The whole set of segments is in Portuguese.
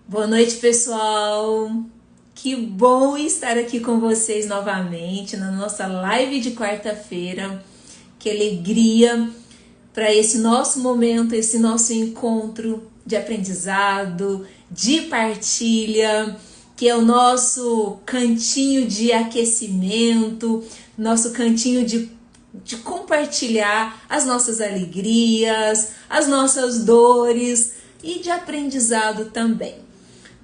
Boa noite, pessoal! Que bom estar aqui com vocês novamente na nossa live de quarta-feira. Que alegria para esse nosso momento, esse nosso encontro de aprendizado, de partilha, que é o nosso cantinho de aquecimento, nosso cantinho de compartilhar as nossas alegrias, as nossas dores e de aprendizado também.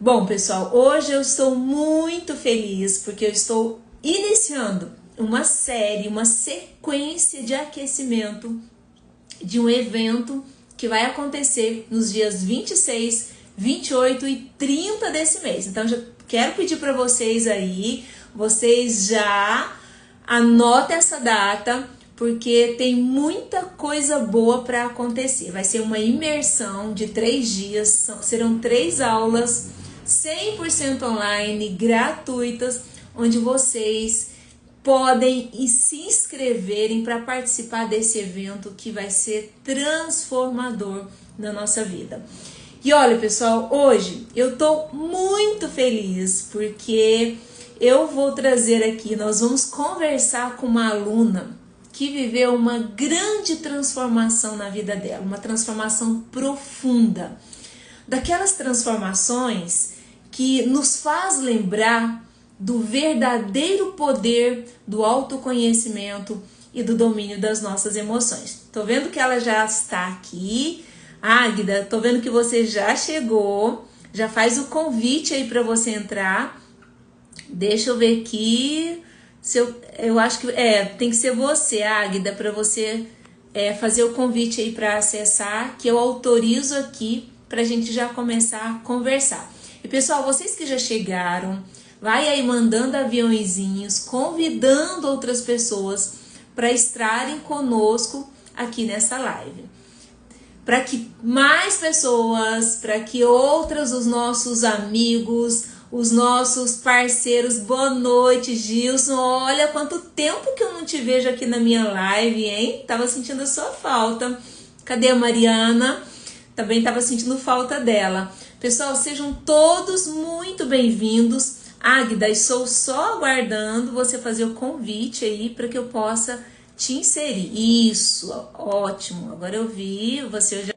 Bom, pessoal, hoje eu estou muito feliz porque eu estou iniciando uma série, uma sequência de aquecimento de um evento que vai acontecer nos dias 26, 28 e 30 desse mês. Então, já quero pedir para vocês aí, vocês já anotem essa data, porque tem muita coisa boa para acontecer. Vai ser uma imersão de 3 dias, serão 3 aulas 100% online, gratuitas, onde vocês podem se inscreverem para participar desse evento que vai ser transformador na nossa vida. E olha, pessoal, hoje eu tô muito feliz porque eu vou trazer aqui, nós vamos conversar com uma aluna que viveu uma grande transformação na vida dela, uma transformação profunda. Daquelas transformações que nos faz lembrar do verdadeiro poder do autoconhecimento e do domínio das nossas emoções. Tô vendo que ela já está aqui. Águida, tô vendo que você já chegou. Já faz o convite aí para você entrar. Deixa eu ver aqui. Eu acho que tem que ser você, Águida, para você fazer o convite aí para acessar, que eu autorizo aqui para a gente já começar a conversar. E pessoal, vocês que já chegaram, vai aí mandando aviãozinhos, convidando outras pessoas para estarem conosco aqui nessa live. Para que mais pessoas, para que outras, os nossos amigos, os nossos parceiros, boa noite, Gilson. Olha quanto tempo que eu não te vejo aqui na minha live, hein? Tava sentindo a sua falta. Cadê a Mariana? Também tava sentindo falta dela. Pessoal, sejam todos muito bem-vindos. Águida, estou só aguardando você fazer o convite aí para que eu possa te inserir. Isso, ótimo. Agora eu vi, você já...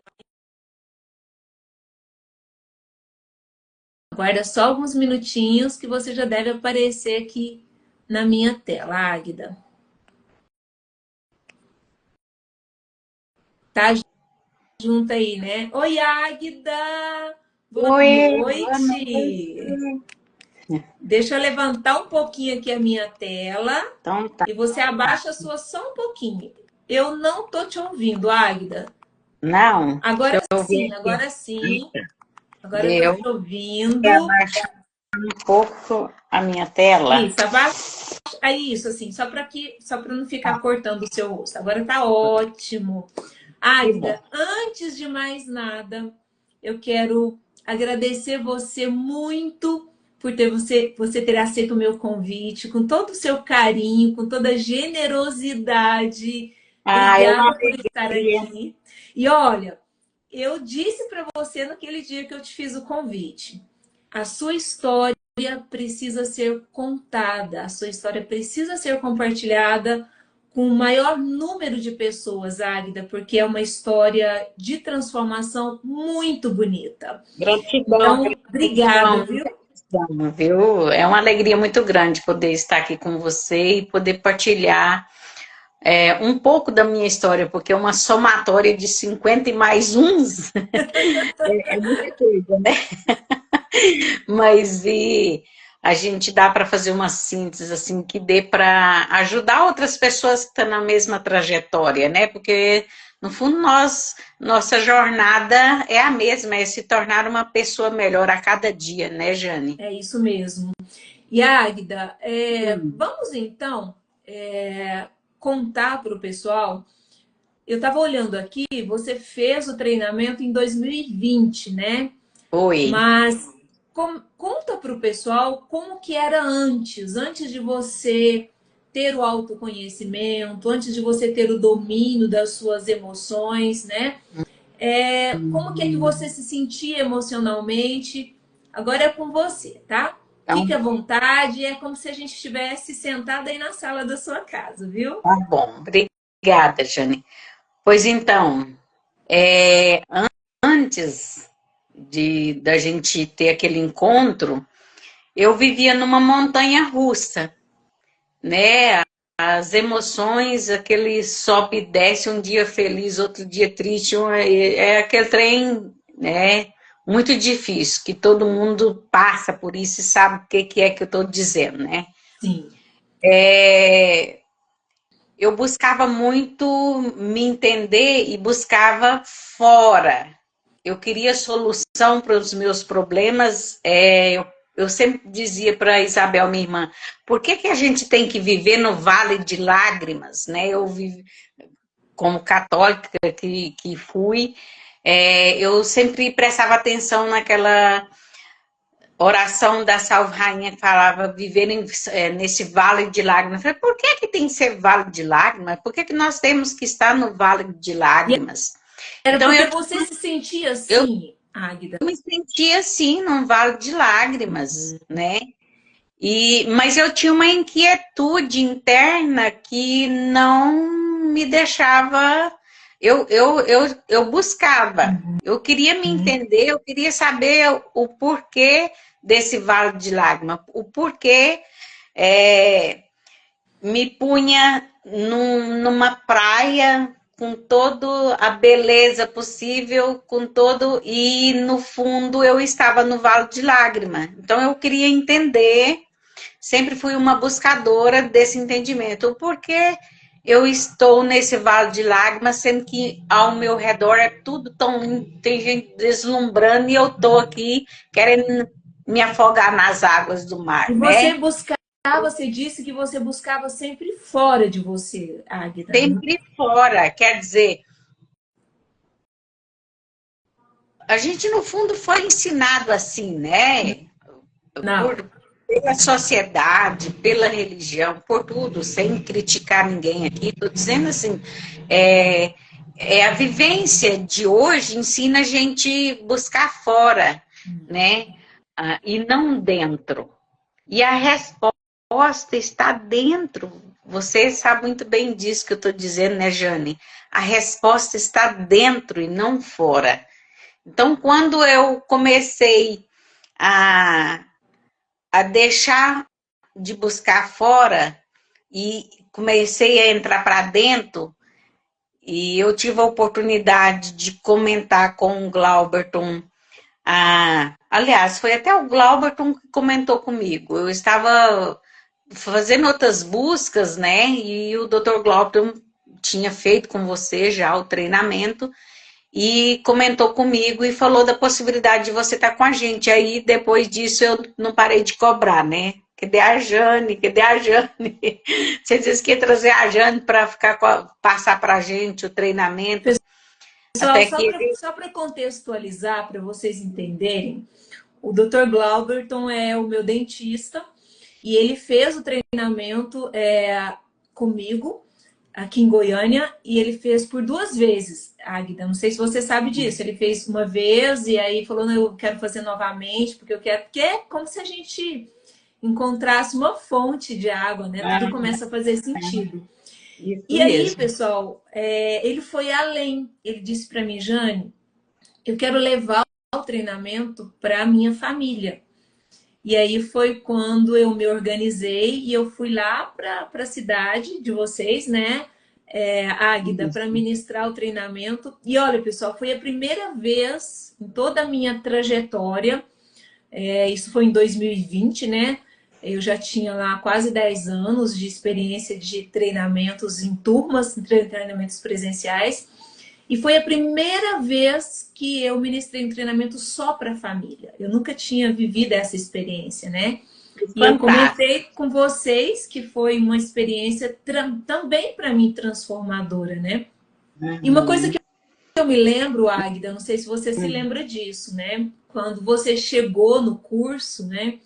Aguarda só alguns minutinhos que você já deve aparecer aqui na minha tela, Águida. Tá junto aí, né? Oi, Águida! Boa Oi, boa noite! noite. Deixa eu levantar um pouquinho aqui a minha tela Então tá. e você abaixa a sua só um pouquinho. Eu não tô te ouvindo, Águida. Não, deixa Agora eu ver sim, aqui. agora sim. Agora eu tô Deu. te ouvindo. Abaixar um pouco a minha tela. Isso, abaixa isso assim, só para não ficar cortando o seu rosto. Agora tá ótimo. Que bom. Águida, antes de mais nada, eu quero agradecer você muito por você ter aceito o meu convite, com todo o seu carinho, com toda a generosidade. Eu Obrigada por estar alegria. aqui. E olha, eu disse para você naquele dia que eu te fiz o convite, a sua história precisa ser contada, a sua história precisa ser compartilhada com o maior número de pessoas, Águida, porque é uma história de transformação muito bonita. Gratidão, Então, obrigada, gratidão, viu? gratidão, viu? É uma alegria muito grande poder estar aqui com você e poder partilhar um pouco da minha história, porque é uma somatória de 50 e mais uns. É muita coisa, né? Mas a gente dá para fazer uma síntese assim que dê para ajudar outras pessoas que estão na mesma trajetória, né? Porque no fundo nossa jornada é a mesma, é se tornar uma pessoa melhor a cada dia, né, Jane? É isso mesmo. E Águida, Hum. vamos então contar para o pessoal. Eu estava olhando aqui, você fez o treinamento em 2020, né? Oi. Mas conta para o pessoal como que era antes de você ter o autoconhecimento, antes de você ter o domínio das suas emoções, né? Como que é que você se sentia emocionalmente Agora é com você, tá? Fique Então, à vontade, é como se a gente estivesse sentada aí na sala da sua casa, viu? tá bom. Obrigada, Jane. Pois então, é, antes da gente ter aquele encontro, eu vivia numa montanha russa, né? As emoções, aquele sobe e desce, um dia feliz, outro dia triste, é aquele trem, né? Muito difícil, que todo mundo passa por isso e sabe o que é que eu estou dizendo, né? Sim. É, eu buscava muito me entender e buscava fora. Eu queria solução para os meus problemas. Eu sempre dizia para Isabel, minha irmã, por que, que a gente tem que viver no vale de lágrimas? Né? Eu vivi, como católica que fui, eu sempre prestava atenção naquela oração da Salve Rainha que falava viver nesse vale de lágrimas. Eu falei, por que, que tem que ser vale de lágrimas? Por que, que nós temos que estar no vale de E lágrimas? era Então porque você se sentia eu assim, Águida. me sentia assim, num vale de lágrimas, né? Mas eu tinha uma inquietude interna que não me deixava. Eu buscava, eu queria me entender, eu queria saber o porquê desse vale de lágrimas, o porquê me punha numa praia com toda a beleza possível, com todo e no fundo eu estava no vale de lágrimas. Então eu queria entender, sempre fui uma buscadora desse entendimento. O porquê eu estou nesse vale de lágrimas, sendo que ao meu redor é tudo tão tem gente deslumbrando e eu tô aqui querendo me afogar nas águas do E mar, você né? buscava, você disse que você buscava sempre fora de você, Águida. Sempre fora, quer dizer, a gente no fundo foi ensinado assim, né? Não. Pela sociedade, pela religião, por tudo, sem criticar ninguém aqui. Estou dizendo assim, é, a vivência de hoje ensina a gente buscar fora, né? E não dentro. E a resposta está dentro. Você sabe muito bem disso que eu estou dizendo, né, Jane? A resposta está dentro e não fora. Então, quando eu comecei a, a deixar de buscar fora e comecei a entrar para dentro, e eu tive a oportunidade de comentar com o Glauberton. Aliás, foi até o Glauberton que comentou comigo. Eu estava fazendo outras buscas, né? E o Dr. Glauberton tinha feito com você já o treinamento e comentou comigo e falou da possibilidade de você estar com a gente. Aí, depois disso, eu não parei de cobrar, né? Cadê a Jane? Cadê a Jane? Você disse que ia trazer a Jane para passar para a gente o treinamento. Pessoal, Até que ele... só para contextualizar, para vocês entenderem, o Dr. Glauberton é o meu dentista e ele fez o treinamento comigo aqui em Goiânia e ele fez por 2 vezes, Águida. Não sei se você sabe disso. Ele fez uma vez e aí falou, não, eu quero fazer novamente, porque eu quero. Porque é como se a gente encontrasse uma fonte de água, né? Tudo começa a fazer sentido. Isso E aí, mesmo. pessoal, ele foi além. Ele disse para mim, Jane, eu quero levar o treinamento para a minha família. E aí foi quando eu me organizei e eu fui lá para a cidade de vocês, né, Águida, para ministrar o treinamento. E olha, pessoal, foi a primeira vez em toda a minha trajetória, isso foi em 2020, né? Eu já tinha lá quase 10 anos de experiência de treinamentos em turmas, treinamentos presenciais. E foi a primeira vez que eu ministrei um treinamento só para a família. Eu nunca tinha vivido essa experiência, né? E eu Fantástico. comentei com vocês que foi uma experiência também para mim transformadora, né? E uma coisa que eu me lembro, Águida, não sei se você se lembra disso, né? Quando você chegou no curso, né?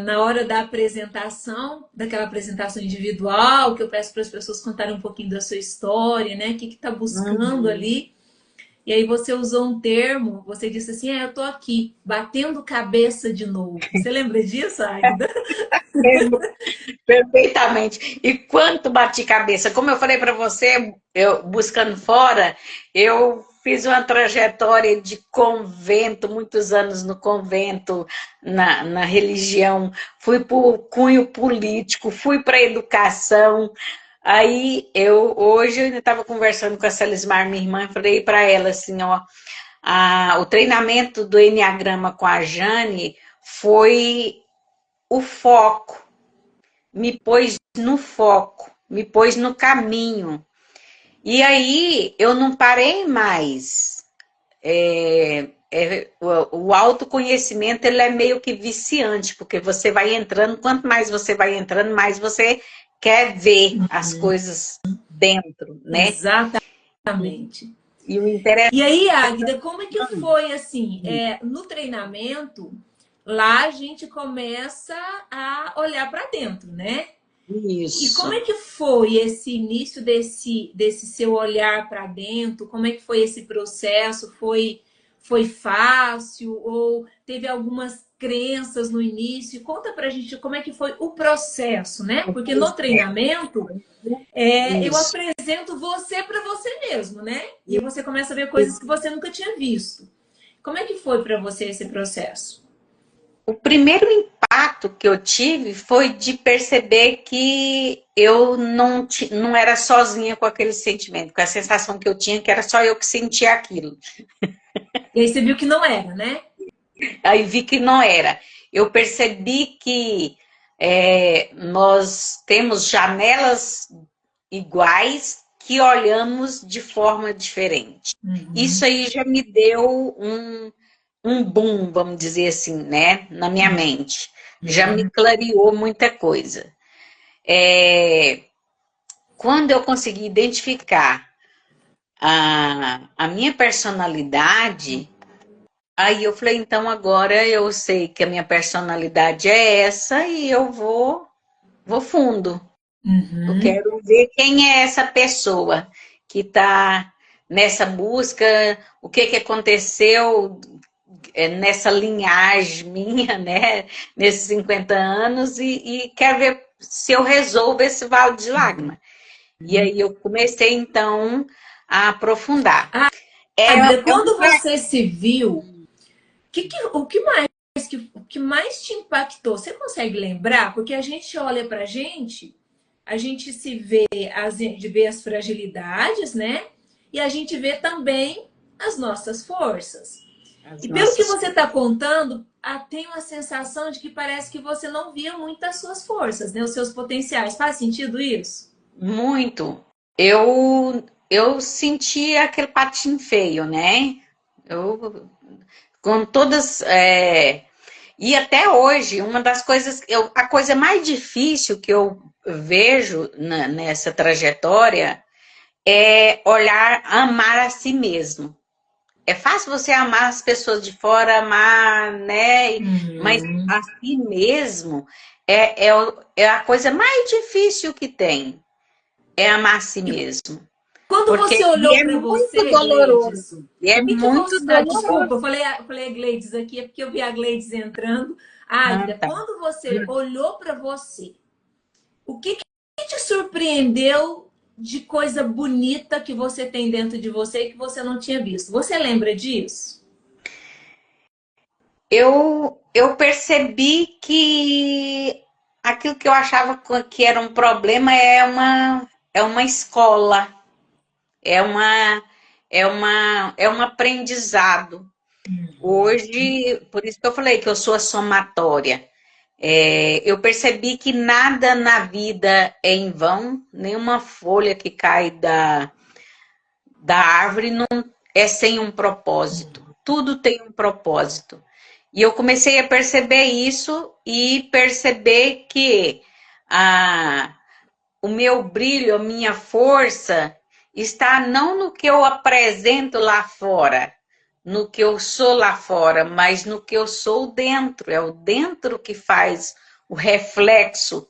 Na hora da apresentação, daquela apresentação individual, que eu peço para as pessoas contarem um pouquinho da sua história, né? O que está buscando ali. E aí você usou um termo, você disse assim, eu tô aqui, batendo cabeça de novo. Você lembra disso, Águida? Perfeitamente. E quanto bati cabeça, como eu falei para você, eu buscando fora, eu fiz uma trajetória de convento, muitos anos no convento, na religião, fui para o cunho político, fui para a educação. Aí hoje eu ainda estava conversando com a Celismar, minha irmã, e falei para ela assim, ó, o treinamento do Enneagrama com a Jane foi o foco, me pôs no foco, me pôs no caminho. E aí eu não parei mais. O autoconhecimento ele é meio que viciante, porque você vai entrando, quanto mais você vai entrando, mais você quer ver as coisas dentro, né? Exatamente. E o interesse. E aí, Águida, como é que foi assim? No treinamento, lá a gente começa a olhar para dentro, né? E como é Isso. que foi esse início desse seu olhar para dentro? Como é que foi esse processo? Foi fácil ou teve algumas crenças no início? Conta pra gente como é que foi o processo, né? Porque no treinamento eu Isso. apresento você para você mesmo, né? E você começa a ver coisas que você nunca tinha visto. Como é que foi para você esse processo? O primeiro impacto que eu tive foi de perceber que eu não era sozinha com aquele sentimento, com a sensação que eu tinha que era só eu que sentia aquilo. E aí você viu que não era, né? Aí vi que não era. Eu percebi que nós temos janelas iguais que olhamos de forma diferente. Isso aí já me deu um boom, vamos dizer assim, né, na minha mente. Já me clareou muita coisa. Quando eu consegui identificar a minha personalidade, aí eu falei, então agora eu sei que a minha personalidade é essa e eu vou fundo. Eu Uhum. quero ver quem é essa pessoa que está nessa busca, o que aconteceu nessa linhagem minha, né, nesses 50 anos, e quero ver se eu resolvo esse vale de lágrima. E aí eu comecei, então, a aprofundar. Agda, É quando você se viu, o que mais te impactou? Você consegue lembrar? Porque a gente olha pra gente, a gente se vê, vê as fragilidades, né? E a gente vê também as nossas forças. as E pelo que nossas. você está contando, tem uma sensação de que parece que você não via muito as suas forças, né? Os seus potenciais. Faz sentido isso? Muito. Eu senti aquele patinho feio, né? Eu, com todas. E até hoje, uma das coisas. A coisa mais difícil que eu vejo nessa trajetória é olhar, amar a si mesmo. É fácil você amar as pessoas de fora, amar, né? Mas a si mesmo é a coisa mais difícil que tem. É amar a si E mesmo. quando Porque você e olhou é para muito você, Gleides, doloroso. E é fique à muito vontade. Desculpa, doloroso. eu falei a Gleides aqui, é porque eu vi a Gleides entrando. Ah, Águida, tá. quando você olhou para você, o que te surpreendeu de coisa bonita que você tem dentro de você e que você não tinha visto? Você lembra disso? Eu percebi que aquilo que eu achava que era um problema é uma escola, é uma, é um aprendizado. Hoje, por isso que eu falei que eu sou a somatória. Eu percebi que nada na vida é em vão, nenhuma folha que cai da árvore não é sem um propósito. Tudo tem um propósito. E eu comecei a perceber isso e perceber que a, o meu brilho, a minha força está não no que eu apresento lá fora, no que eu sou lá fora, mas no que eu sou dentro. É o dentro que faz o reflexo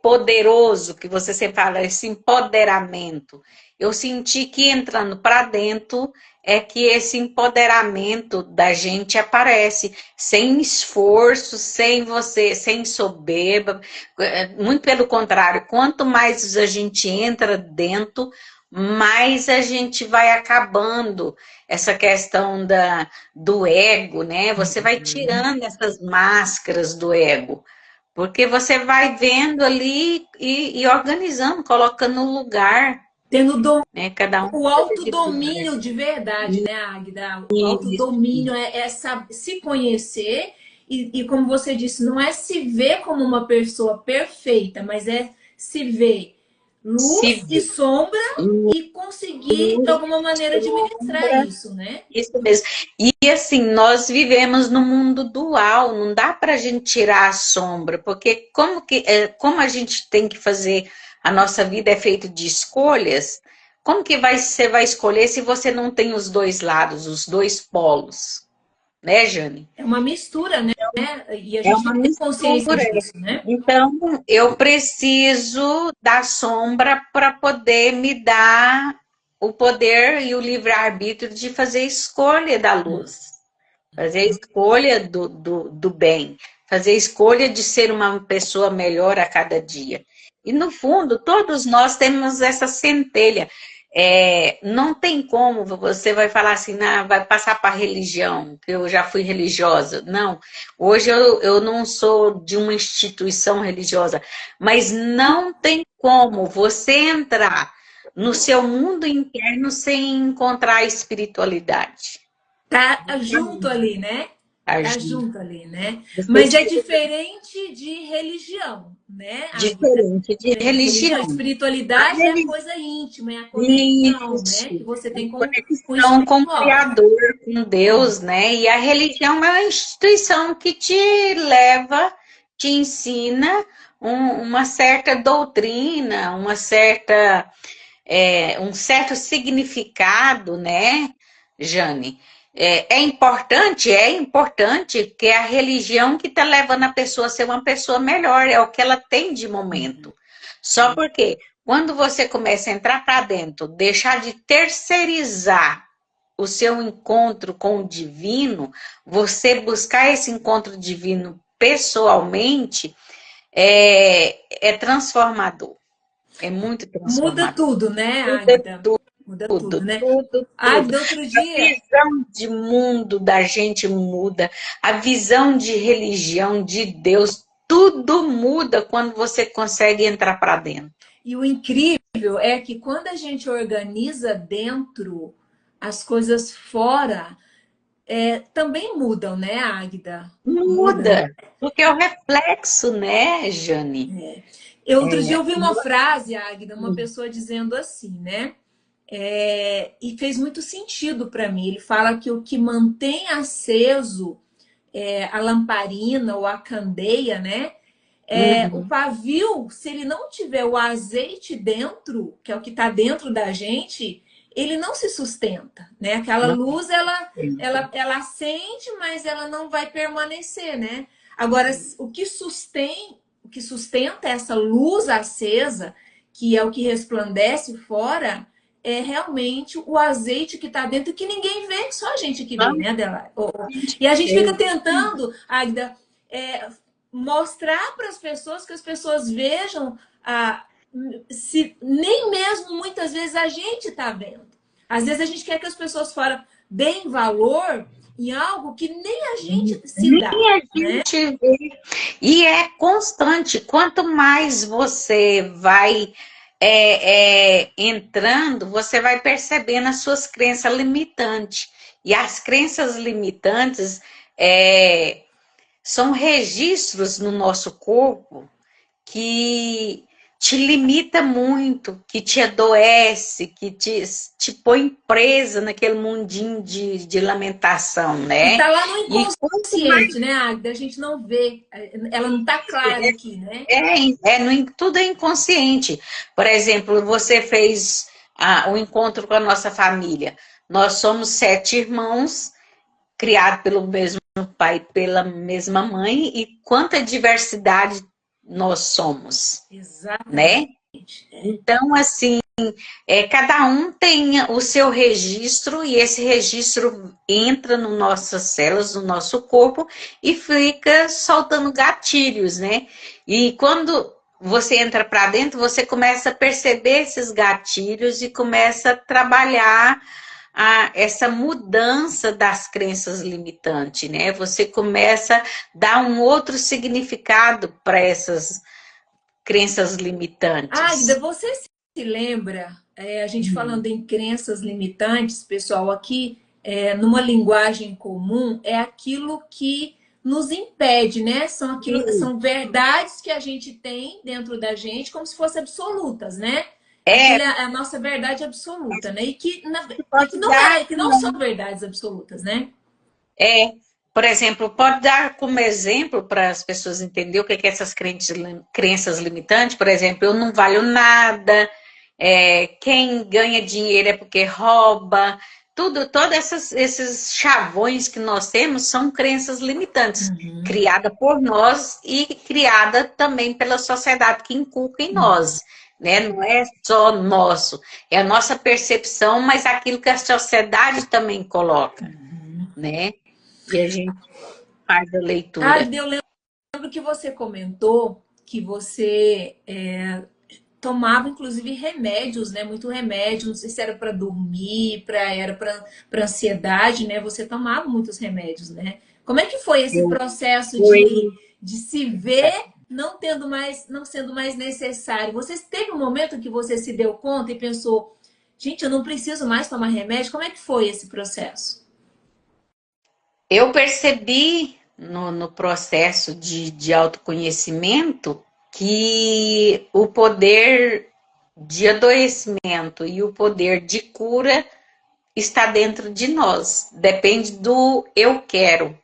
poderoso, que você sempre fala, esse empoderamento. Eu senti que entrando para dentro é que esse empoderamento da gente aparece, sem esforço, sem soberba, muito pelo contrário, quanto mais a gente entra dentro, mais a gente vai acabando essa questão do ego, né? Você vai tirando essas máscaras do ego. Porque você vai vendo ali e organizando, colocando no lugar, Tendo né? Cada um o de lugar. autodomínio de verdade, né, Águida? O autodomínio é se conhecer e, como você disse, não é se ver como uma pessoa perfeita, mas é se ver Se luz e vê. sombra e conseguir, de alguma maneira, administrar isso, né? Isso mesmo. E assim, nós vivemos no mundo dual, não dá para a gente tirar a sombra, porque como a gente tem que fazer, a nossa vida é feita de escolhas, como que você vai escolher se você não tem os dois lados, os dois polos, né, Jane? É uma mistura, né? E a É gente tem uma que ter consciência mistura. disso, né? Então, eu preciso da sombra para poder me dar o poder e o livre-arbítrio de fazer a escolha da luz, fazer a escolha do bem, fazer a escolha de ser uma pessoa melhor a cada dia. E, no fundo, todos nós temos essa centelha. Não tem como você vai falar assim, vai passar para a religião, que eu já fui religiosa. Não, hoje eu não sou de uma instituição religiosa, mas não tem como você entrar no seu mundo interno sem encontrar a espiritualidade. Tá junto ali, né? A Tá gente- junto ali, né? Você Mas é se- diferente de religião, né, Águida? Diferente de Religião, religião. A espiritualidade é a religião, coisa íntima, é a conexão, né? Que isso, você tem com o conexão com o espiritual. Criador, com Deus, né? E a religião é uma instituição que te leva, te ensina uma certa doutrina, um certo significado, né, Jane? É importante, porque é a religião que está levando a pessoa a ser uma pessoa melhor, é o que ela tem de momento. Só porque quando você começa a entrar para dentro, deixar de terceirizar o seu encontro com o divino, você buscar esse encontro divino pessoalmente, é transformador. É muito Muda transformador. tudo, né, Muda Águida? tudo, Muda tudo, tudo, né? tudo, tudo. Águida, outro A dia, visão de mundo da gente muda, a visão de religião, de Deus, tudo muda quando você consegue entrar para dentro. e o incrível é que quando a gente organiza dentro, as coisas fora também mudam, né, Águida? Muda, né? Muda, porque é o reflexo, né, Jane? Outro dia eu vi uma frase, Águida, uma pessoa dizendo assim, né? E fez muito sentido para mim. Ele fala que o que mantém aceso a lamparina ou a candeia, né? O Uhum. pavio, se ele não tiver o azeite dentro, que é o que está dentro da gente, ele não se sustenta, né? Aquela Não luz, ela acende, mas ela não vai permanecer, né? Agora, o que sustenta essa luz acesa, que é o que resplandece fora, é realmente o azeite que está dentro, que ninguém vê, que só a gente que vê, não né, Adela? E a gente fica sei. tentando, Agda, mostrar para as pessoas que as pessoas vejam se nem mesmo muitas vezes a gente está vendo. Às vezes a gente quer que as pessoas fora deem valor em algo que nem a gente se Nem dá, a né? gente vê. E é constante. Quanto mais você vai entrando, você vai percebendo as suas crenças limitantes. E as crenças limitantes são registros no nosso corpo que te limita muito, que te adoece, que te põe presa naquele mundinho de lamentação, E né? tá lá no E quanto mais inconsciente, né, Agda? A gente não vê, ela não tá clara aqui, né? tudo é inconsciente. Por exemplo, você fez o encontro com a nossa família. Nós somos 7 irmãos, criados pelo mesmo pai, pela mesma mãe, e quanta diversidade nós somos, né? Exatamente. Então, assim, cada um tem o seu registro e esse registro entra nas nossas células, no nosso corpo e fica soltando gatilhos, né? E quando você entra para dentro, você começa a perceber esses gatilhos e começa a trabalhar essa mudança das crenças limitantes, né? Você começa a dar um outro significado para essas crenças Águida, limitantes. você se lembra, a gente falando em crenças limitantes, pessoal, aqui, numa linguagem comum, é aquilo que nos impede, né? São verdades que a gente tem dentro da gente como se fossem absolutas, né? É, Aquilo é a nossa verdade absoluta, né? pode dar, Que não são verdades absolutas, né? é, por exemplo, pode dar como exemplo para as pessoas entenderem o que é essas crenças limitantes. Por exemplo, eu não valho nada, quem ganha dinheiro é porque rouba. Todos esses chavões que nós temos são crenças limitantes, criada por nós e criada também pela sociedade que inculca em nós, né? Não é só nosso, é a nossa percepção, mas aquilo que a sociedade também coloca, né? E a gente faz a Ah, leitura. eu lembro que você comentou que você tomava inclusive remédios, né? Muito remédio, não sei se era para dormir, era para ansiedade, né? Você tomava muitos remédios, né? Como é que foi esse Eu processo fui, de se ver não sendo mais necessário? Você teve um momento que você se deu conta e pensou, gente, eu não preciso mais tomar remédio? Como é que foi esse processo? eu percebi no processo de autoconhecimento que o poder de adoecimento e o poder de cura está dentro de nós. Depende do eu quero.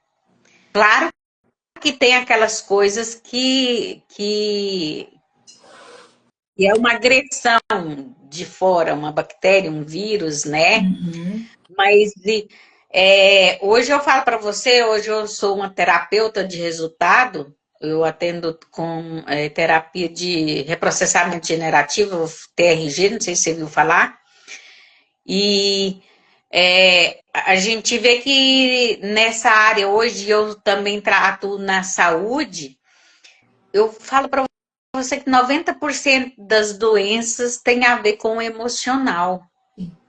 Claro que tem aquelas coisas que é uma agressão de fora, uma bactéria, um vírus, né? Uhum. Mas hoje eu falo para você, hoje eu sou uma terapeuta de resultado, eu atendo com terapia de reprocessamento generativo, TRG, não sei se você viu falar, e a gente vê que nessa área hoje eu também trato na saúde, eu falo para você que 90% das doenças tem a ver com o emocional.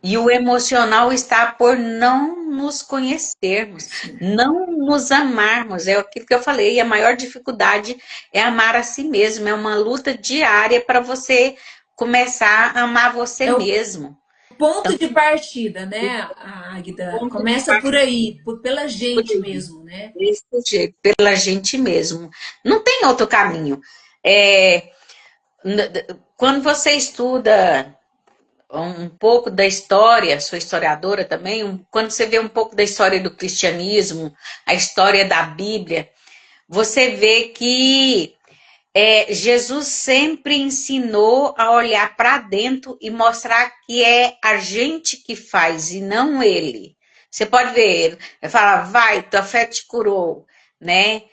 E o emocional está por não nos conhecermos, não nos amarmos. É aquilo que eu falei, a maior dificuldade é amar a si mesmo. É uma luta diária para você começar a amar você É o mesmo. ponto de partida, né, Águida? Ponto de Começa por partida aí, pela por gente aí, mesmo, né? desse jeito, pela gente mesmo. Não tem outro caminho. É, quando você estuda um pouco da história, sou historiadora também, quando você vê um pouco da história do cristianismo, a história da Bíblia, você vê que Jesus sempre ensinou a olhar para dentro e mostrar que é a gente que faz e não ele. Você pode ver ele fala, vai, tua fé te curou, né?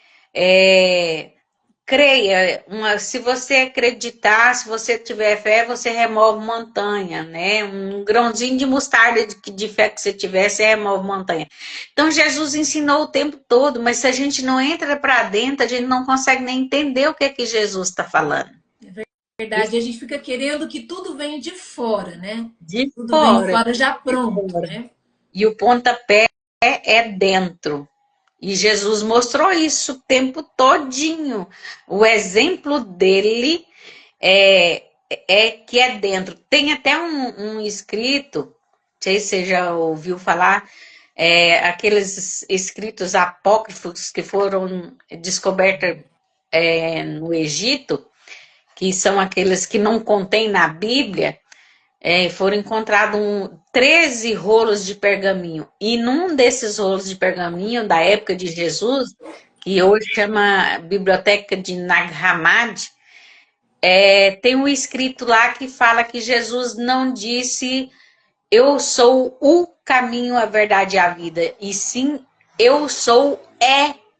Creia, se você acreditar, se você tiver fé, você remove montanha, né? Um grãozinho de mostarda de fé que você tiver, você remove montanha. Então, Jesus ensinou o tempo todo, mas se a gente não entra para dentro, a gente não consegue nem entender o que é que Jesus está falando. É verdade, a gente fica querendo que tudo venha de fora, né? De Tudo vem fora, fora já de pronto, fora. né? E o pontapé é dentro. E Jesus mostrou isso o tempo todinho. O exemplo dele é, que é dentro. Tem até um escrito, não sei se você já ouviu falar, aqueles escritos apócrifos que foram descobertos no Egito, que são aqueles que não contém na Bíblia, foram encontrados 13 rolos de pergaminho. E num desses rolos de pergaminho, da época de Jesus, que hoje chama Biblioteca de Nag Hammadi, tem um escrito lá que fala que Jesus não disse eu sou o caminho, a verdade e a vida, e sim eu sou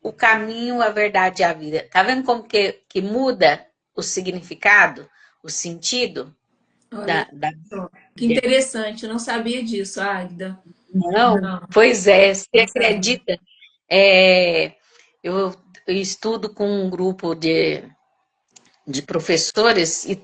o caminho, a verdade e a vida. Tá vendo como que muda? o significado, o sentido Olha da só, que Bíblia. interessante, eu não sabia disso, Águida. Não, Não, pois é, você não sabia. acredita? É, eu estudo com um grupo de professores e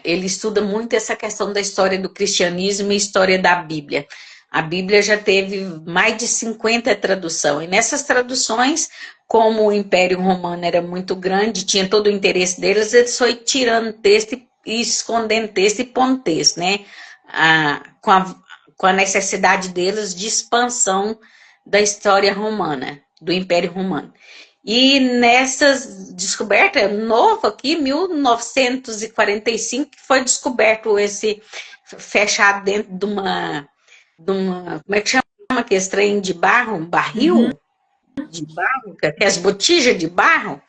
ele estuda muito essa questão da história do cristianismo e história da Bíblia. A Bíblia já teve mais de 50 traduções, e nessas traduções, como o Império Romano era muito grande, tinha todo o interesse deles, eles foi tirando texto e escondendo texto e pondo texto, né? Com a necessidade deles de expansão da história romana, do Império Romano. E nessas descobertas, novo aqui, 1945, que foi descoberto esse fechado dentro como é que chama aquele trem de barro, um Uhum. barril de barro, que é as botijas de barro,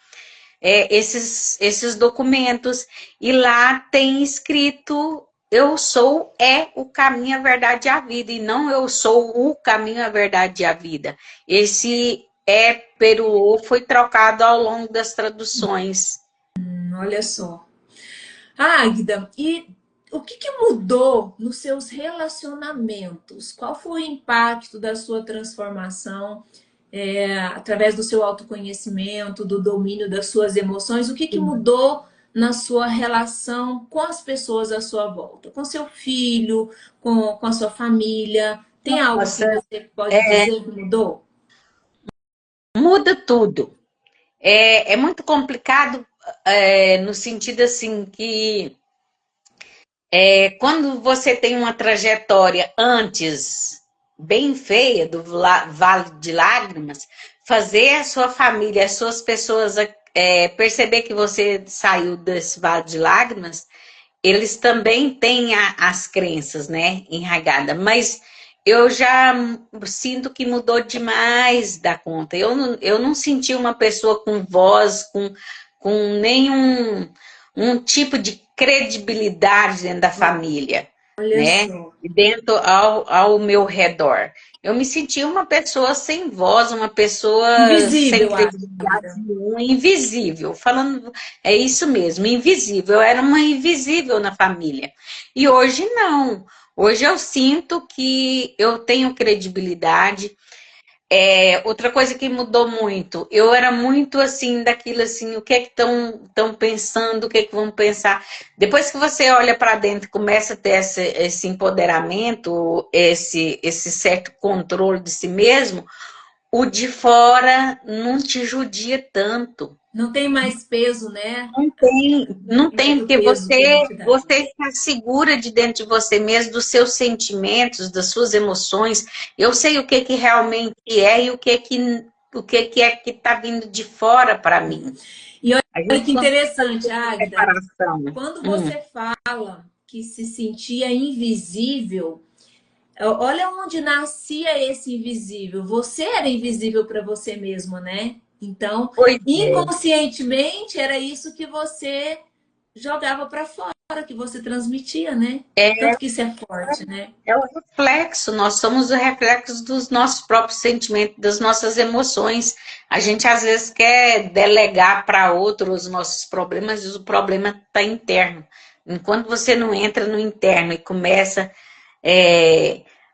esses documentos. E lá tem escrito: eu sou o caminho, a verdade e a vida, e não eu sou o caminho, a verdade e a vida. Esse pelo o foi trocado ao longo das traduções. Olha só. Águida, e o que que mudou nos seus relacionamentos? Qual foi o impacto da sua transformação, através do seu autoconhecimento, do domínio das suas emoções? O que que mudou na sua relação com as pessoas à sua volta? Com seu filho, com a sua família? Tem algo que Nossa, você pode dizer que mudou? muda tudo. É muito complicado, no sentido assim que quando você tem uma trajetória antes bem feia do Vale de Lágrimas, fazer a sua família, as suas pessoas perceber que você saiu desse Vale de Lágrimas, eles também têm as crenças, né, enraigadas, mas eu já sinto que mudou demais da conta. Eu não senti uma pessoa com voz, com nenhum um tipo de credibilidade dentro da família, Olha né? só. E dentro ao meu redor. Eu me senti uma pessoa sem voz, uma pessoa sem Invisível, credibilidade Águida. nenhuma, invisível. Falando, é isso mesmo, invisível. Eu era uma invisível na família. E hoje não. Hoje eu sinto que eu tenho credibilidade. Outra coisa que mudou muito, eu era muito assim, daquilo assim, o que é que estão pensando, o que é que vão pensar. Depois que você olha para dentro e começa a ter esse empoderamento, esse certo controle de si mesmo, o de fora não te judia tanto. Não tem mais peso, né? Não Mais tem, o porque peso que a você identidade. está segura de dentro de você mesmo, dos seus sentimentos, das suas emoções. Eu sei o que realmente é e o que é que está vindo de fora para mim. E A olha gente que consegue interessante, fazer essa Águida, separação. quando você fala que se sentia invisível, olha onde nascia esse invisível. Você era invisível para você mesmo, né? Então, Pois é. inconscientemente, era isso que você jogava para fora, que você transmitia, né? É, Tanto que isso é forte, né? é o reflexo, nós somos o reflexo dos nossos próprios sentimentos, das nossas emoções. A gente às vezes quer delegar para outro os nossos problemas, e o problema está interno. Enquanto você não entra no interno e começa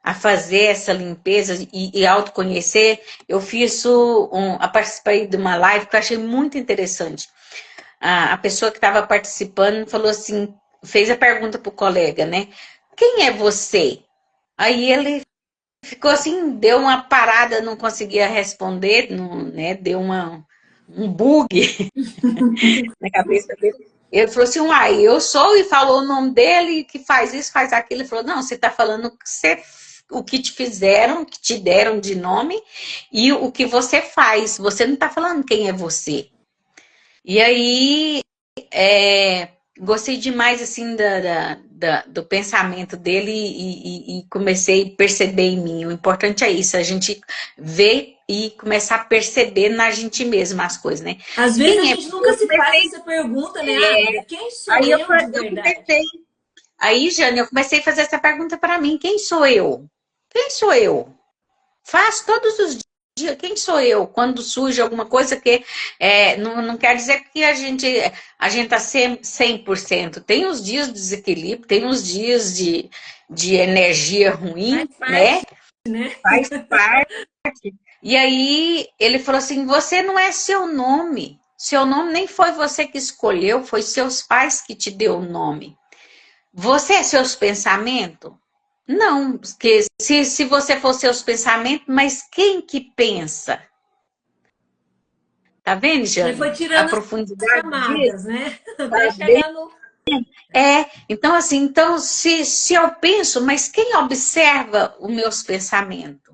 a fazer essa limpeza e autoconhecer, eu participei de uma live que eu achei muito interessante. A pessoa que estava participando falou assim, fez a pergunta para o colega, né? Quem é você? Aí ele ficou assim, deu uma parada, não conseguia responder, não, né? Deu um bug na cabeça dele. Ele falou assim, uai, eu sou, e falou o nome dele, que faz isso, faz aquilo. Ele falou, não, você está falando o que te fizeram, o que te deram de nome, e o que você faz. Você não está falando quem é você. E aí, gostei demais, assim, do pensamento dele e comecei a perceber em mim. O importante é isso, a gente ver e começar a perceber na gente mesma as coisas, né? Às vezes a Quem é? gente nunca Eu se faz comecei, essa pergunta, né, Águida? Quem sou aí eu de eu verdade? comecei, aí, Jane, eu comecei a fazer essa pergunta para mim: quem sou eu? Quem sou eu? Faço todos os dias. quem sou eu? Quando surge alguma coisa que não quer dizer que a gente tá 100%. Tem os dias de desequilíbrio, tem os dias de energia ruim, Faz né? parte, né? Faz parte. E aí ele falou assim, você não é seu nome. Seu nome nem foi você que escolheu, foi seus pais que te deu o nome. Você é seus pensamentos? Não, porque se você for seus pensamentos, mas quem que pensa? Tá vendo, Ele Jane? foi A tirando as profundidade disso, camadas, né? Até sabe? chegar no. Então assim, então se eu penso, mas quem observa os meus pensamentos?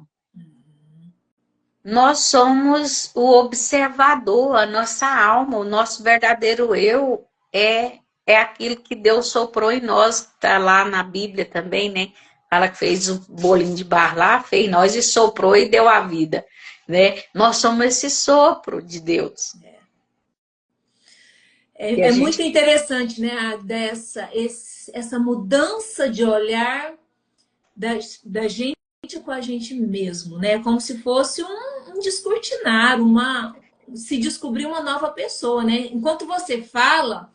Nós somos o observador, a nossa alma, o nosso verdadeiro eu é aquilo que Deus soprou em nós, que está lá na Bíblia também, né? Fala que fez o bolinho de barro lá, fez nós e soprou e deu a vida, né? Nós somos esse sopro de Deus. E a É gente muito interessante, né? Essa mudança de olhar da gente com a gente mesmo, né? Como se fosse um descortinar, se descobrir uma nova pessoa, né? Enquanto você fala,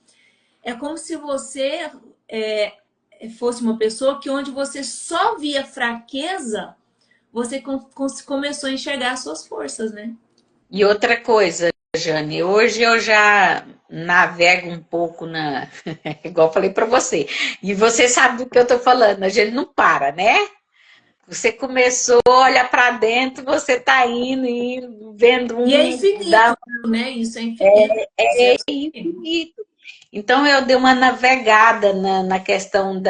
é como se você fosse uma pessoa que onde você só via fraqueza, você começou a enxergar as suas forças, né? E outra coisa, Jane, hoje eu já navego um pouco igual eu falei para você. E você sabe do que eu tô falando, a gente não para, né? Você começou a olhar para dentro, você tá indo, vendo E é da infinito, né? Isso é infinito. Isso é assim. infinito. Então eu dei uma navegada na questão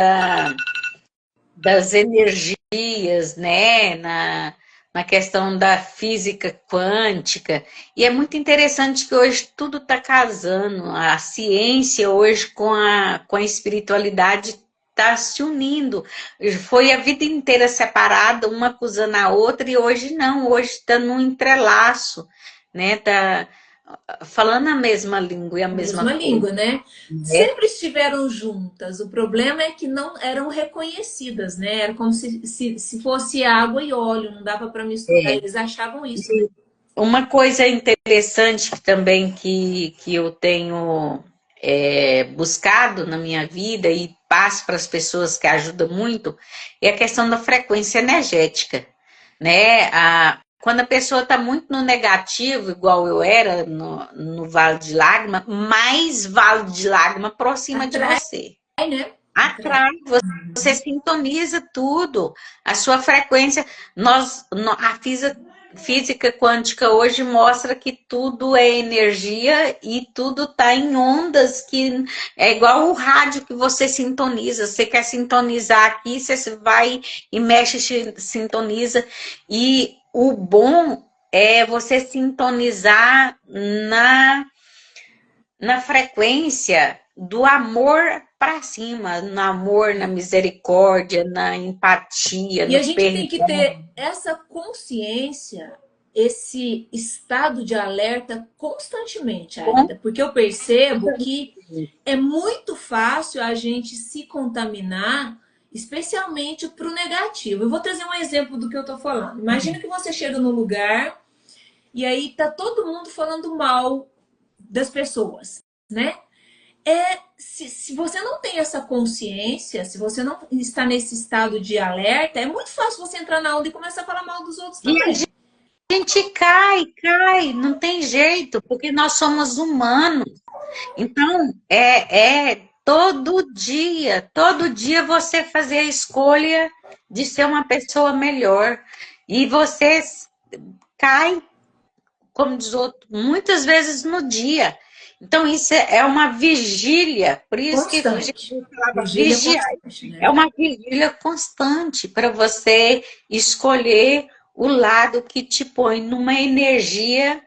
das energias, né? Na questão da física quântica. E é muito interessante que hoje tudo está casando. A ciência hoje com a espiritualidade está se unindo. Foi a vida inteira separada, uma acusando a outra, e hoje não, hoje está num entrelaço, né? Tá falando a mesma língua e a mesma Mesma coisa, língua, né? né? Sempre estiveram juntas. O problema é que não eram reconhecidas, né? Era como se fosse água e óleo, não dava para misturar. É. Eles achavam isso, né? Uma coisa interessante também que eu tenho buscado na minha vida e passo para as pessoas que ajudam muito é a questão da frequência energética, né? Quando a pessoa está muito no negativo, igual eu era no Vale de Lágrima, mais Vale de Lágrima aproxima de Atrai, você. né? Atrai. Atrai, você sintoniza tudo. A sua frequência, a física quântica hoje mostra que tudo é energia e tudo está em ondas que é igual o rádio que você sintoniza. Você quer sintonizar aqui, você vai e mexe, sintoniza. E o bom é você sintonizar na frequência do amor para cima, no amor, na misericórdia, na empatia, E a no gente tem que perdão. ter essa consciência, esse estado de alerta constantemente, Aida, porque eu percebo que é muito fácil a gente se contaminar, especialmente para o negativo. Eu vou trazer um exemplo do que eu estou falando. Imagina que você chega no lugar e aí tá todo mundo falando mal das pessoas, né? Se você não tem essa consciência, se você não está nesse estado de alerta, é muito fácil você entrar na onda e começar a falar mal dos outros E a também. gente cai, não tem jeito, porque nós somos humanos. Então, todo dia você fazer a escolha de ser uma pessoa melhor. E você cai, como diz outro, muitas vezes no dia. Então, isso é uma vigília, por isso que a gente Constante. falava Vigília vigiar. constante, É né? uma vigília constante para você escolher o lado que te põe numa energia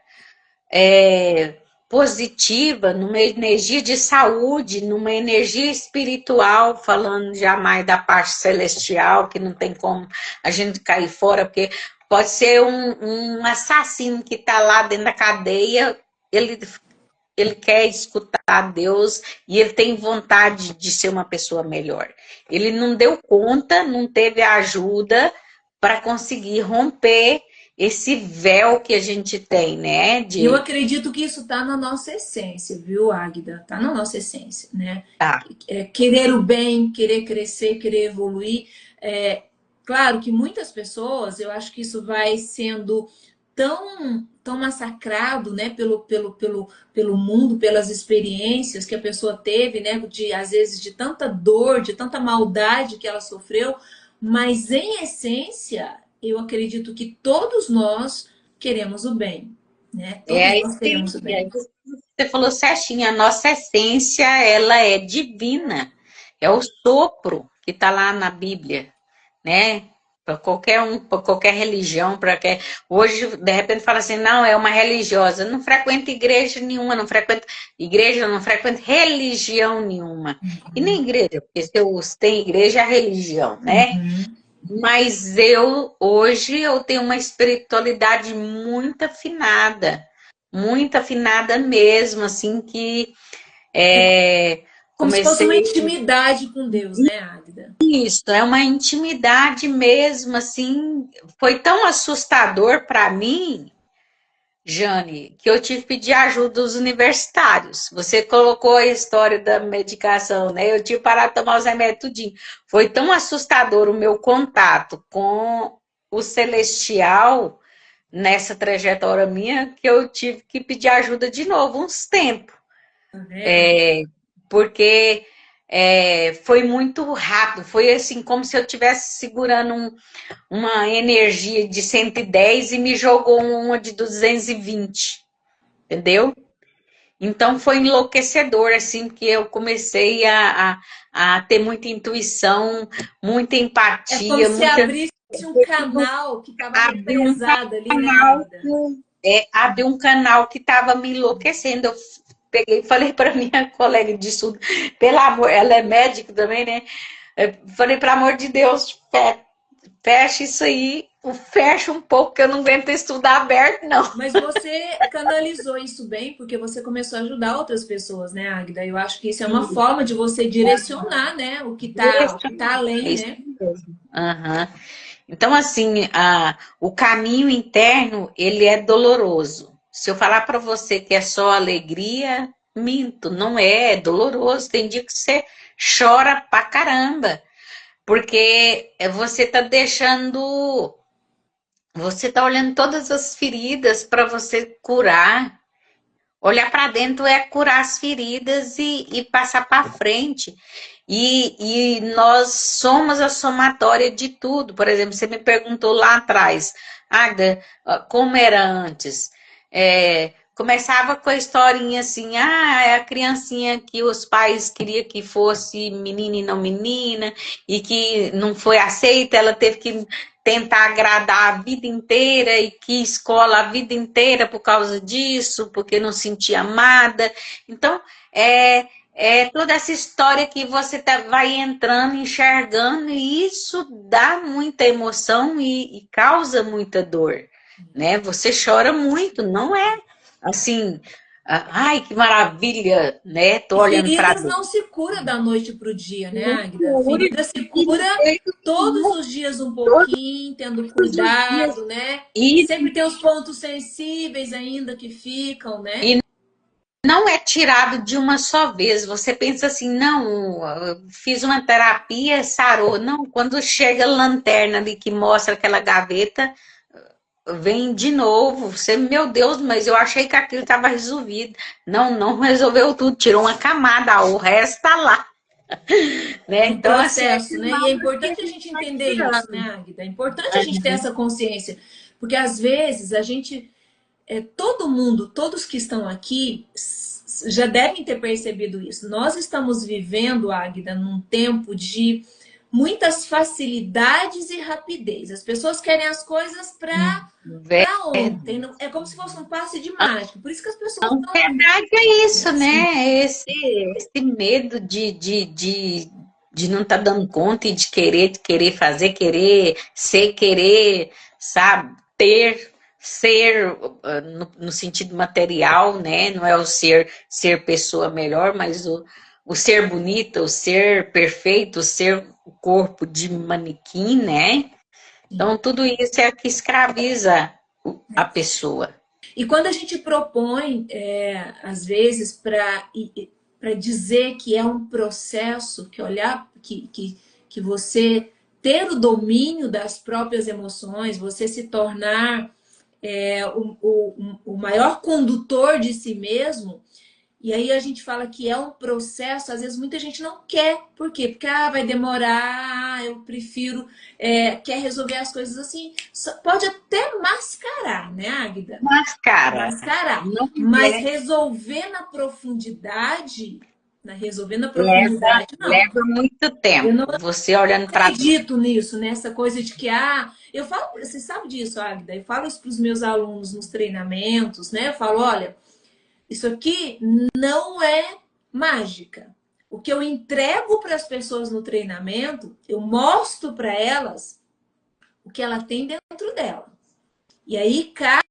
positiva, numa energia de saúde, numa energia espiritual, falando jamais da parte celestial, que não tem como a gente cair fora, porque pode ser um assassino que está lá dentro da cadeia, ele quer escutar Deus e ele tem vontade de ser uma pessoa melhor. Ele não deu conta, não teve ajuda para conseguir romper esse véu que a gente tem, né? Eu acredito que isso está na nossa essência, viu, Águida? Está na nossa essência, né? Tá. Querer o bem, querer crescer, querer evoluir. Claro que muitas pessoas, eu acho que isso vai sendo tão massacrado, né, pelo mundo, pelas experiências que a pessoa teve, né, às vezes de tanta dor, de tanta maldade que ela sofreu, mas em essência, eu acredito que todos nós queremos o bem, né? Todos É nós isso aí. queremos o bem. Você falou certinho, a nossa essência, ela é divina. É o sopro que está lá na Bíblia, né? Para qualquer um, para qualquer religião, para qualquer... Hoje, de repente, fala assim, não, é uma religiosa. Não frequenta igreja nenhuma, não frequenta igreja, não frequenta religião nenhuma. E nem igreja, porque se tem igreja, é religião, né? Uhum. Mas hoje, eu tenho uma espiritualidade muito afinada mesmo, assim, que Como se fosse uma comecei intimidade com Deus, né, Águida? isso, é uma intimidade mesmo, assim, foi tão assustador para mim, Jane, que eu tive que pedir ajuda dos universitários. Você colocou a história da medicação, né? Eu tive que parar de tomar os remédios tudinho. Foi tão assustador o meu contato com o celestial nessa trajetória minha que eu tive que pedir ajuda de novo uns tempos. Tá vendo? Porque foi muito rápido, foi assim como se eu estivesse segurando uma energia de 110 e me jogou uma de 220, entendeu? Então foi enlouquecedor, assim, que eu comecei a ter muita intuição, muita É como empatia, se abrisse um canal que estava abrir um represado ali, né, canal, Águida? abrir um canal que estava me enlouquecendo. Eu peguei e falei para minha colega de estudo, pelo amor, ela é médica também, né? Eu falei, pelo amor de Deus, fecha isso aí, fecha um pouco, que eu não aguento estudar aberto, não. Mas você canalizou isso bem porque você começou a ajudar outras pessoas, né, Águida? Eu acho que isso é uma forma de você direcionar, né, o que tá É além, isso né? mesmo. Uhum. Então, assim, o caminho interno, ele é doloroso. Se eu falar para você que é só alegria, minto, não é, é doloroso. Tem dia que você chora pra caramba, porque você tá deixando, você tá olhando todas as feridas para você curar. Olhar para dentro é curar as feridas e passar para frente. E nós somos a somatória de tudo. Por exemplo, você me perguntou lá atrás, Agda, como era antes? Começava com a historinha assim, é a criancinha que os pais queriam que fosse menina e não menina, e que não foi aceita, ela teve que tentar agradar a vida inteira e que escola a vida inteira por causa disso, porque não se sentia amada. Então, toda essa história que você vai entrando, enxergando, e isso dá muita emoção e causa muita dor, né? Você chora muito, não é assim, ai, que maravilha, né? Tô E olhando para feridas dentro. não se cura da noite para o dia, né, Águida? Ferida se cura todos os dias um pouquinho, tendo Todos os dias. cuidado, né? E, Sempre tem os pontos sensíveis ainda que ficam, né? e não é tirado de uma só vez. Você pensa assim, não, eu fiz uma terapia, sarou. Não, quando chega a lanterna ali que mostra aquela gaveta, vem de novo. Você, meu Deus, mas eu achei que aquilo estava resolvido. Não, não resolveu tudo, tirou uma camada, o resto está lá. É Né? um Então, assim, processo, né? E é importante a gente entender isso, né, Águida? É importante a gente ter essa consciência, porque às vezes a gente, todo mundo, todos que estão aqui já devem ter percebido isso. Nós estamos vivendo, Águida, num tempo de muitas facilidades e rapidez. As pessoas querem as coisas para ontem. É como se fosse um passe de mágica. Por isso que as pessoas na estão verdade é isso, assim. né? Esse medo de não estar dando conta e de querer fazer, querer ser, querer, sabe, ter, ser no sentido material, né? Não é o ser pessoa melhor, mas o ser bonita, o ser perfeito, o ser o corpo de manequim, né? Então, tudo isso é que escraviza. a pessoa. E quando a gente propõe, às vezes, para dizer que é um processo, que olhar, que você ter o domínio das próprias emoções, você se tornar o maior condutor de si mesmo, e aí a gente fala que é um processo, às vezes muita gente não quer. Por quê? Porque vai demorar, eu prefiro, quer resolver as coisas assim. Pode até mascarar, né, Águida? Mascara. Mascarar. Não Mas é, resolver na profundidade, não. leva muito Eu tempo. não Você olhando para acredito nisso, nessa coisa de que, eu falo, você sabe disso, Águida, eu falo isso para os meus alunos nos treinamentos, né? Eu falo, olha, isso aqui não é mágica. O que eu entrego para as pessoas no treinamento, eu mostro para elas o que ela tem dentro dela. E aí cabe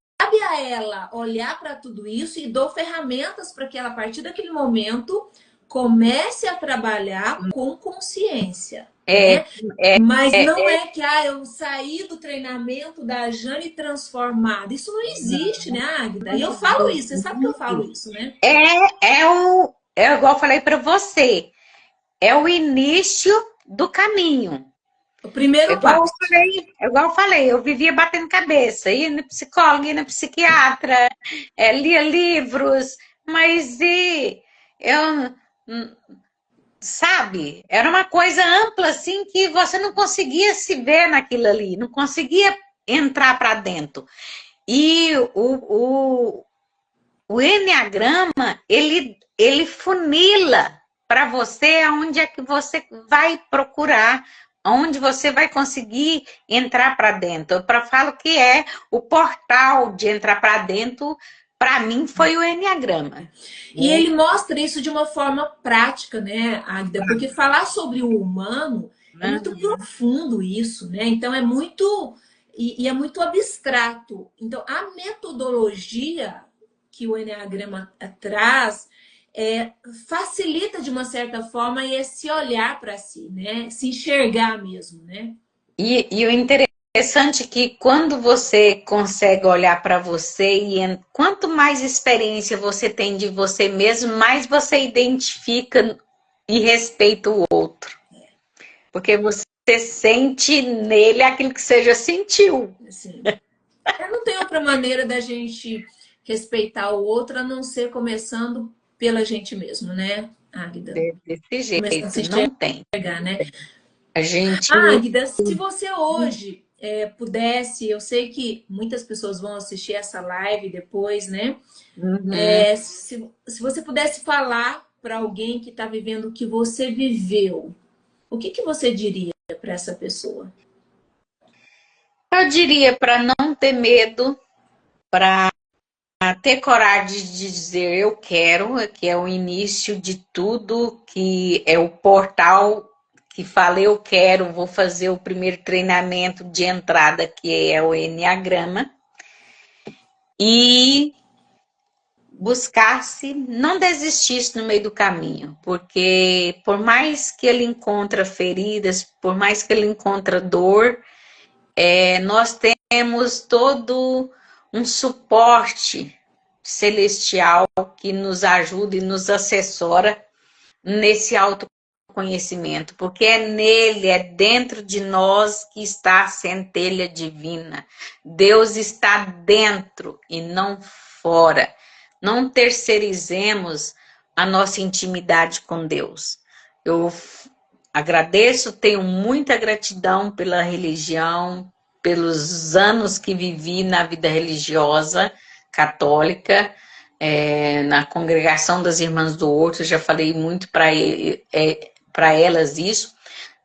a ela olhar para tudo isso e dou ferramentas para que ela, a partir daquele momento, comece a trabalhar com consciência. Né? Mas não é que eu saí do treinamento da Jane transformada. Isso não existe, né, Águida? E eu falo isso, você sabe que eu falo isso, né? É igual eu falei para você, é o início do caminho. O primeiro passo. Igual eu falei, eu vivia batendo cabeça, ia no psicólogo, ia no psiquiatra, lia livros, mas eu, sabe, era uma coisa ampla assim que você não conseguia se ver naquilo ali, não conseguia entrar para dentro. E o Enneagrama, ele funila para você aonde é que você vai procurar, onde você vai conseguir entrar para dentro. Eu falo que é o portal de entrar para dentro, para mim, foi o Enneagrama. E ele mostra isso de uma forma prática, né, Águida? Porque falar sobre o humano é muito profundo isso, né? Então é muito... E é muito abstrato. Então, a metodologia que o Enneagrama traz facilita de uma certa forma esse olhar para si, né? Se enxergar mesmo, né? E o interessante é que quando você consegue olhar para você e quanto mais experiência você tem de você mesmo, mais você identifica e respeita o outro. Porque você sente nele aquilo que você já sentiu. Assim, não tem outra maneira da gente respeitar o outro a não ser começando pela gente mesmo, né, Águida? Desse jeito, não tem. Né? A gente... Águida, se você hoje pudesse, eu sei que muitas pessoas vão assistir essa live depois, né? Se você pudesse falar para alguém que está vivendo o que você viveu, o que você diria para essa pessoa? Eu diria para não ter medo, para ter coragem de dizer eu quero, que é o início de tudo, que é o portal que fala eu quero, vou fazer o primeiro treinamento de entrada, que é o Enneagrama, e buscar-se, não desistisse no meio do caminho, porque por mais que ele encontra feridas, por mais que ele encontra dor, nós temos todo um suporte celestial que nos ajuda e nos assessora nesse autoconhecimento, porque é nele, é dentro de nós que está a centelha divina. Deus está dentro e não fora. Não terceirizemos a nossa intimidade com Deus. Eu agradeço, tenho muita gratidão pela religião, pelos anos que vivi na vida religiosa católica, na congregação das Irmãs do Horto, já falei muito para elas isso,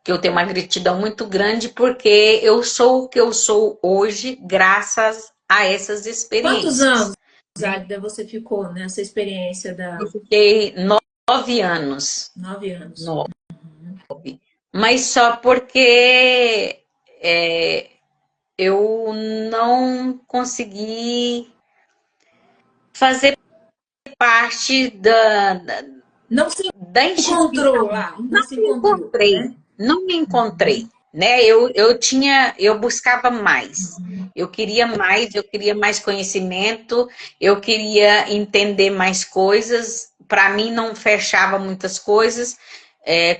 que eu tenho uma gratidão muito grande, porque eu sou o que eu sou hoje, graças a essas experiências. Quantos anos, Águida, você ficou nessa experiência da... Eu fiquei 9 anos. 9 anos. 9. Mas só porque eu não consegui fazer parte Não se da encontrou lá. Não me encontrei. né? Eu buscava mais. Eu queria mais conhecimento, eu queria entender mais coisas. Para mim não fechava muitas coisas,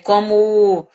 como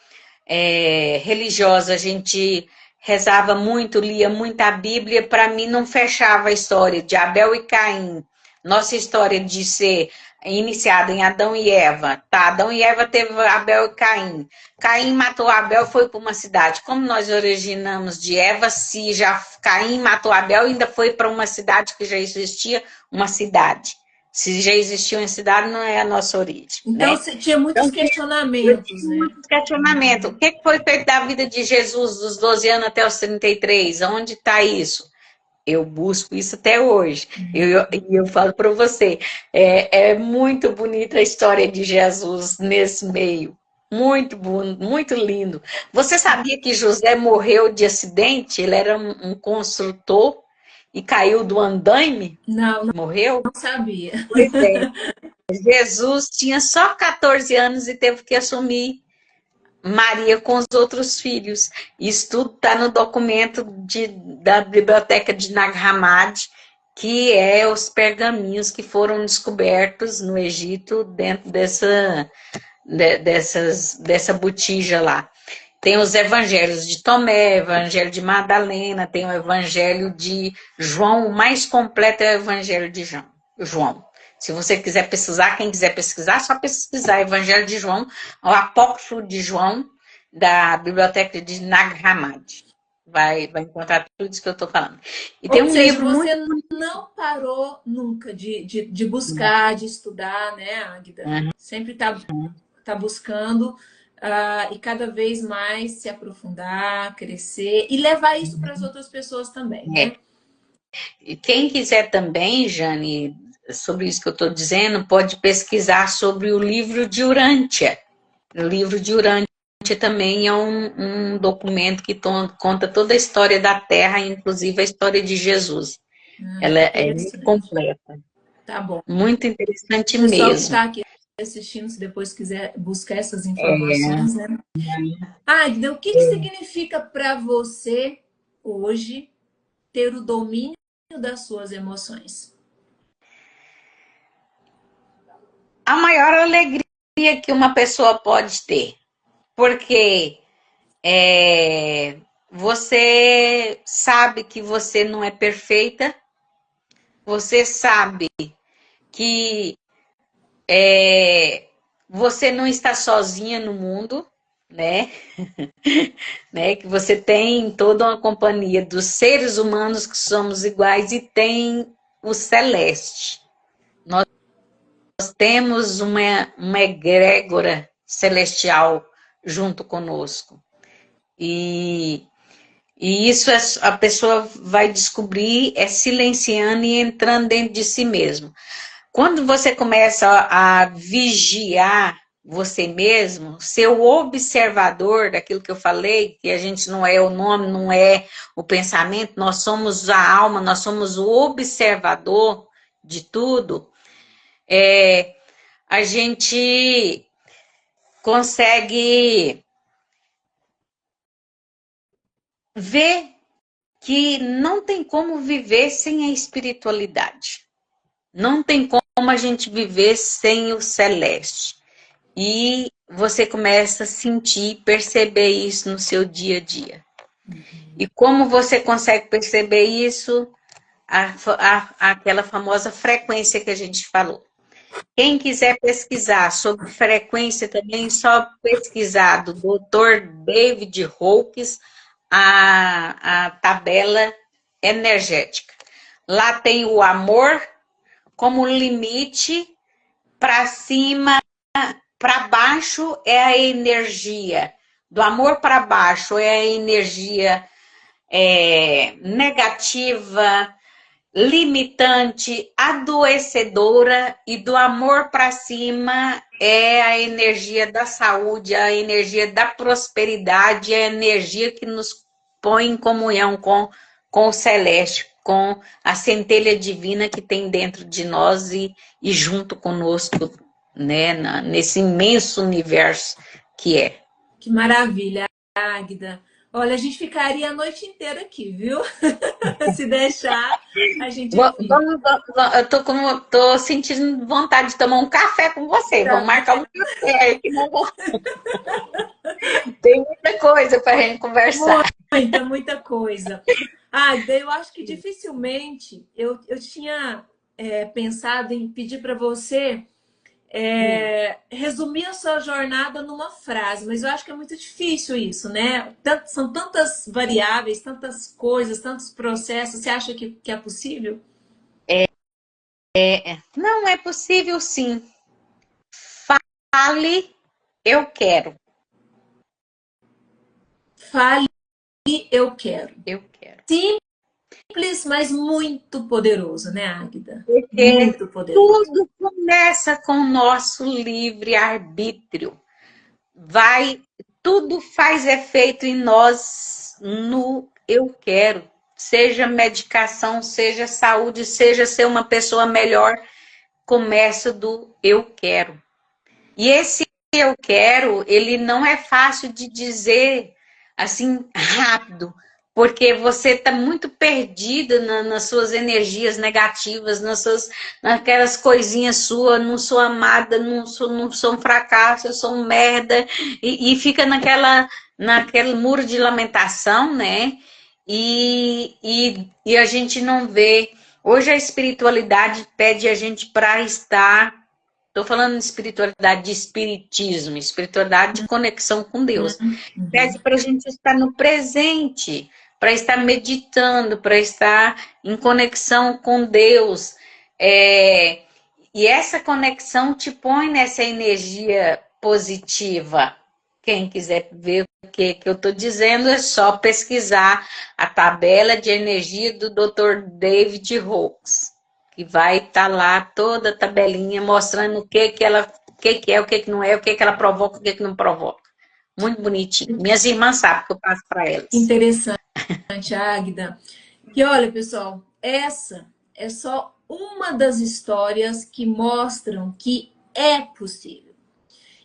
religiosa, a gente rezava muito, lia muita Bíblia, para mim não fechava a história de Abel e Caim. Nossa história de ser iniciada em Adão e Eva. Tá, Adão e Eva teve Abel e Caim. Caim matou Abel, foi para uma cidade. Como nós originamos de Eva, se já Caim matou Abel, ainda foi para uma cidade que já existia, uma cidade. Se já existia uma cidade, não é a nossa origem. Então, Né? você tinha muitos Então, questionamentos, né? muitos questionamentos. O que foi feito da vida de Jesus dos 12 anos até os 33? Onde está isso? Eu busco isso até hoje. Eu falo para você, é muito bonita a história de Jesus nesse meio. Muito bonito, muito lindo. Você sabia que José morreu de acidente? Ele era um construtor e caiu do andaime? Não, Morreu? não sabia. Pois é. Jesus tinha só 14 anos e teve que assumir Maria com os outros filhos. Isso tudo está no documento da Biblioteca de Nag Hammadi, que é os pergaminhos que foram descobertos no Egito dentro dessa botija lá. Tem os evangelhos de Tomé, evangelho de Madalena, tem o evangelho de João, o mais completo é o evangelho de João. Se você quiser pesquisar, quem quiser pesquisar, só pesquisar Evangelho de João, o Apócrifo de João, da Biblioteca de Nag Hammadi. Vai encontrar tudo isso que eu estou falando. E tem Ou um seja, livro você muito... não parou nunca de buscar, de estudar, né, Águida? Sempre tá buscando e cada vez mais se aprofundar, crescer e levar isso para as outras pessoas também, né? E quem quiser também, Jane, sobre isso que eu estou dizendo, pode pesquisar sobre o livro de Urântia. O livro de Urântia também é um documento que conta toda a história da Terra, inclusive a história de Jesus. Ela é muito completa. Tá bom. Muito interessante O pessoal que mesmo. está aqui assistindo, se depois quiser buscar essas informações, né? Águida, o que significa para você hoje ter o domínio das suas emoções? A maior alegria que uma pessoa pode ter, porque você sabe que você não é perfeita, você sabe que você não está sozinha no mundo, né? Né? Que você tem toda uma companhia dos seres humanos que somos iguais e tem o celeste. Nós temos uma egrégora celestial junto conosco. E isso a pessoa vai descobrir silenciando e entrando dentro de si mesmo. Quando você começa a vigiar você mesmo, ser o observador daquilo que eu falei, que a gente não é o nome, não é o pensamento, nós somos a alma, nós somos o observador de tudo, a gente consegue ver que não tem como viver sem a espiritualidade. Não tem como a gente viver sem o celeste. E você começa a sentir, perceber isso no seu dia a dia. E como você consegue perceber isso? Aquela famosa frequência que a gente falou. Quem quiser pesquisar sobre frequência também, só pesquisar do Dr. David Hawkins a tabela energética. Lá tem o amor como limite, para cima, para baixo é a energia. Do amor para baixo é a energia negativa, limitante, adoecedora, e do amor para cima é a energia da saúde, a energia da prosperidade, a energia que nos põe em comunhão com o celeste, com a centelha divina que tem dentro de nós e junto conosco, né, nesse imenso universo que é. Que maravilha, Águida. Olha, a gente ficaria a noite inteira aqui, viu? Se deixar, a gente fica. Eu tô sentindo vontade de tomar um café com você. Vamos Tá, marcar um café, que não tem muita coisa para a gente conversar. muita coisa. Ah, daí eu acho que dificilmente eu tinha pensado em pedir para você resumir a sua jornada numa frase, mas eu acho que é muito difícil isso, né? São tantas variáveis, tantas coisas, tantos processos. Você acha que é possível? Não é possível, sim. Fale, eu quero. Fale, eu quero. Eu quero. Simples, mas muito poderoso, né, Águida? Porque Muito poderoso. tudo começa com o nosso livre-arbítrio. Tudo faz efeito em nós no eu quero. Seja medicação, seja saúde, seja ser uma pessoa melhor, começa do eu quero. E esse eu quero, ele não é fácil de dizer assim rápido, porque você está muito perdida nas suas energias negativas, naquelas coisinhas suas, não sou amada, não sou um fracasso, eu sou um merda, e fica naquele muro de lamentação, né? E a gente não vê. Hoje a espiritualidade pede a gente para estar. Estou falando de espiritualidade de espiritismo, espiritualidade de conexão com Deus. Uhum. Pede para a gente estar no presente, para estar meditando, para estar em conexão com Deus. E essa conexão te põe nessa energia positiva. Quem quiser ver o que eu estou dizendo, é só pesquisar a tabela de energia do Dr. David Hawkes, que vai estar lá toda a tabelinha mostrando o que ela, o que é, o que não é, o que ela provoca, o que não provoca. Muito bonitinho. Minhas irmãs sabem que eu passo para elas. Interessante, Águida. E olha, pessoal, essa é só uma das histórias que mostram que é possível.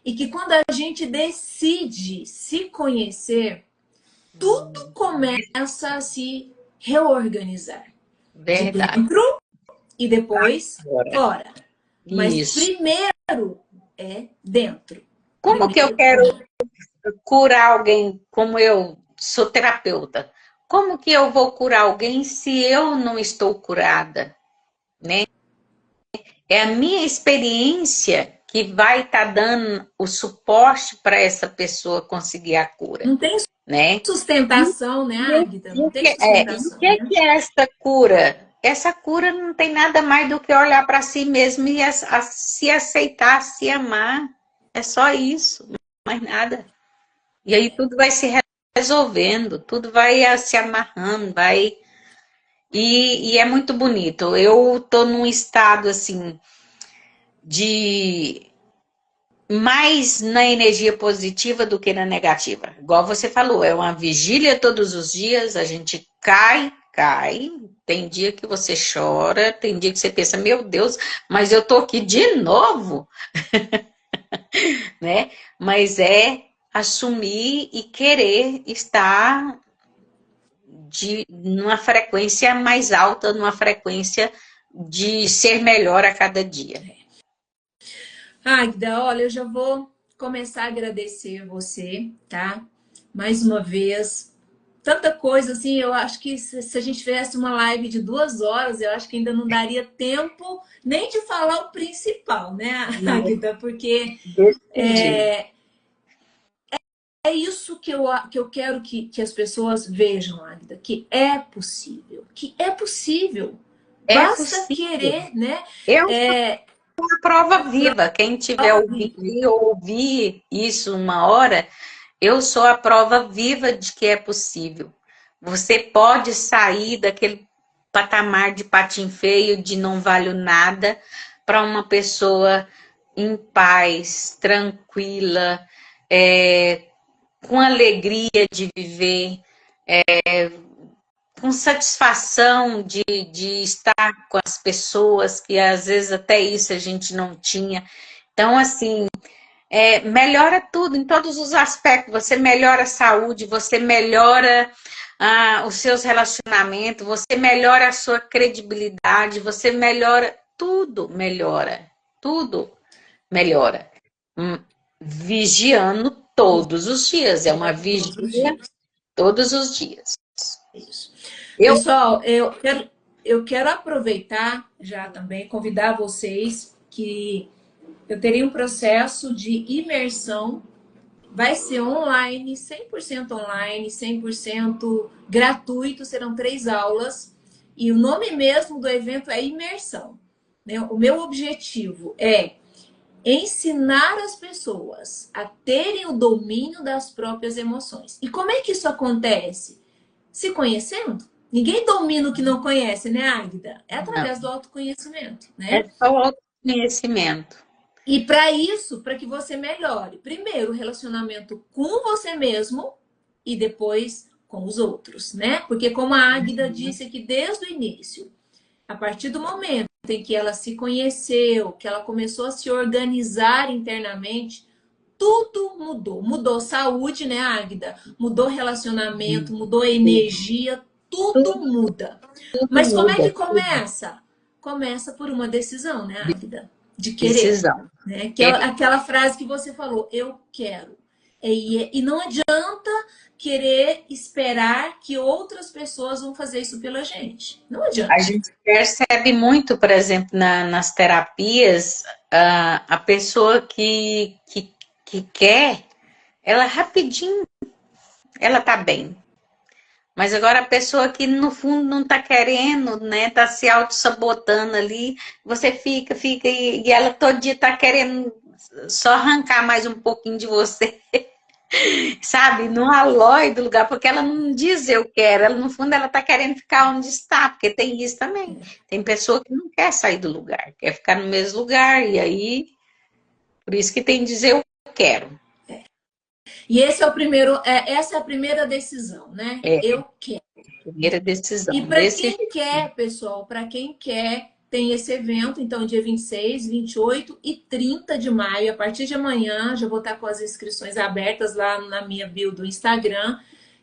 E que quando a gente decide se conhecer, tudo começa a se reorganizar. De Verdade. dentro e depois Agora. fora. Mas Isso. primeiro é dentro. Como que eu Primeiro quero é curar alguém como eu sou terapeuta? Como que eu vou curar alguém se eu não estou curada, né? É a minha experiência que vai estar dando o suporte para essa pessoa conseguir a cura, não tem né? sustentação, né, Águida? Não tem E o sustentação, né? que é essa cura? Essa cura não tem nada mais do que olhar para si mesmo e se aceitar, se amar. É só isso, mais nada. E aí tudo vai se resolvendo, tudo vai se amarrando, vai. E é muito bonito. Eu tô num estado assim de mais na energia positiva do que na negativa. Igual você falou, é uma vigília todos os dias, a gente cai. Tem dia que você chora, tem dia que você pensa, meu Deus, mas eu tô aqui de novo, né? Mas é assumir e querer estar numa frequência mais alta, numa frequência de ser melhor a cada dia. Águida, olha, eu já vou começar a agradecer você, tá? Mais uma vez. Tanta coisa, assim, eu acho que se a gente tivesse uma live de 2 horas, eu acho que ainda não daria tempo nem de falar o principal, né, Águida? Porque Entendi. é isso que eu quero que as pessoas vejam, Águida, que é possível. Que é possível. É Basta possível. querer, né? Eu É, sou a prova viva. Quem tiver ouvindo e ouvir isso uma hora, eu sou a prova viva de que é possível. Você pode sair daquele patamar de patim feio, de não valho nada, para uma pessoa em paz, tranquila, com alegria de viver, com satisfação de estar com as pessoas, que às vezes até isso a gente não tinha. Então, assim, melhora tudo, em todos os aspectos. Você melhora a saúde, você melhora os seus relacionamentos, você melhora a sua credibilidade, você melhora, tudo melhora. Tudo melhora. Hum, Vigiando todos os dias. É uma Todos os vigia dias. todos os dias. Isso. Eu Pessoal, eu quero aproveitar já também, convidar vocês que eu teria um processo de imersão, vai ser online, 100% online, 100% gratuito, serão 3 aulas, e o nome mesmo do evento é imersão. Né? O meu objetivo é ensinar as pessoas a terem o domínio das próprias emoções. E como é que isso acontece? Se conhecendo. Ninguém domina o que não conhece, né, Águida? É não, através do autoconhecimento, é né? só o autoconhecimento. E para isso, para que você melhore, primeiro o relacionamento com você mesmo e depois com os outros, né? Porque como a Águida disse aqui desde o início, a partir do momento em que ela se conheceu, que ela começou a se organizar internamente, tudo mudou. Mudou saúde, né, Águida? Mudou relacionamento, mudou energia, tudo Tudo, muda. tudo Mas como é que muda. começa? Começa por uma decisão, né, Águida? De querer. Decisão. Né? Que é Querer. aquela frase que você falou, eu quero. E não adianta querer esperar que outras pessoas vão fazer isso pela gente. Não A adianta. gente percebe muito, por exemplo, nas terapias, a pessoa que quer, ela rapidinho, ela tá bem. Mas agora a pessoa que no fundo não tá querendo, né, tá se auto-sabotando ali, você fica, e ela todo dia tá querendo só arrancar mais um pouquinho de você, sabe? No alói do lugar, porque ela não diz eu quero, ela no fundo ela tá querendo ficar onde está, porque tem isso também. Tem pessoa que não quer sair do lugar, quer ficar no mesmo lugar, e aí, por isso que tem que dizer eu quero. E esse é o primeiro, essa é a primeira decisão, né? É, Eu quero. primeira E decisão, para desse quem jeito. quer, pessoal, para quem quer, tem esse evento, então, dia 26, 28 e 30 de maio, a partir de amanhã, já vou estar com as inscrições abertas lá na minha bio do Instagram.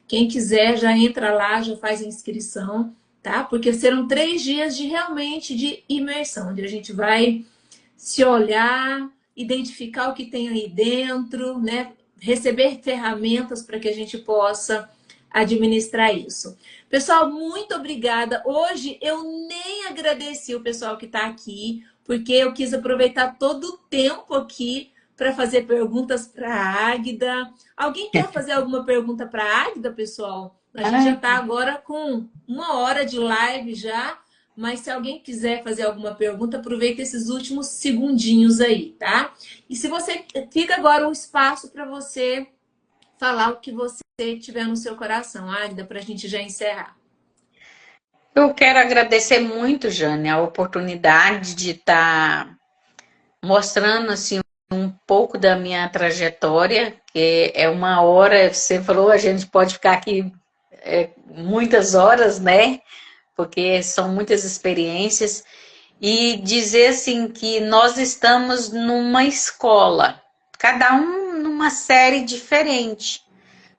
Quem quiser, já entra lá, já faz a inscrição, tá? Porque serão 3 dias de realmente de imersão, onde a gente vai se olhar, identificar o que tem aí dentro, né? Receber ferramentas para que a gente possa administrar isso. Pessoal, muito obrigada. Hoje eu nem agradeci o pessoal que está aqui, porque eu quis aproveitar todo o tempo aqui para fazer perguntas para a Águida. Alguém quer fazer alguma pergunta para a Águida, pessoal? A gente já Ai, está agora com 1 hora de live já, mas se alguém quiser fazer alguma pergunta, aproveita esses últimos segundinhos aí, tá? E se você fica agora um espaço para você falar o que você tiver no seu coração, Águida, para a gente já encerrar. eu quero agradecer muito, Jane, a oportunidade de estar mostrando assim um pouco da minha trajetória, que é 1 hora, você falou, a gente pode ficar aqui muitas horas, né? Porque são muitas experiências, e dizer assim que nós estamos numa escola, cada um numa série diferente,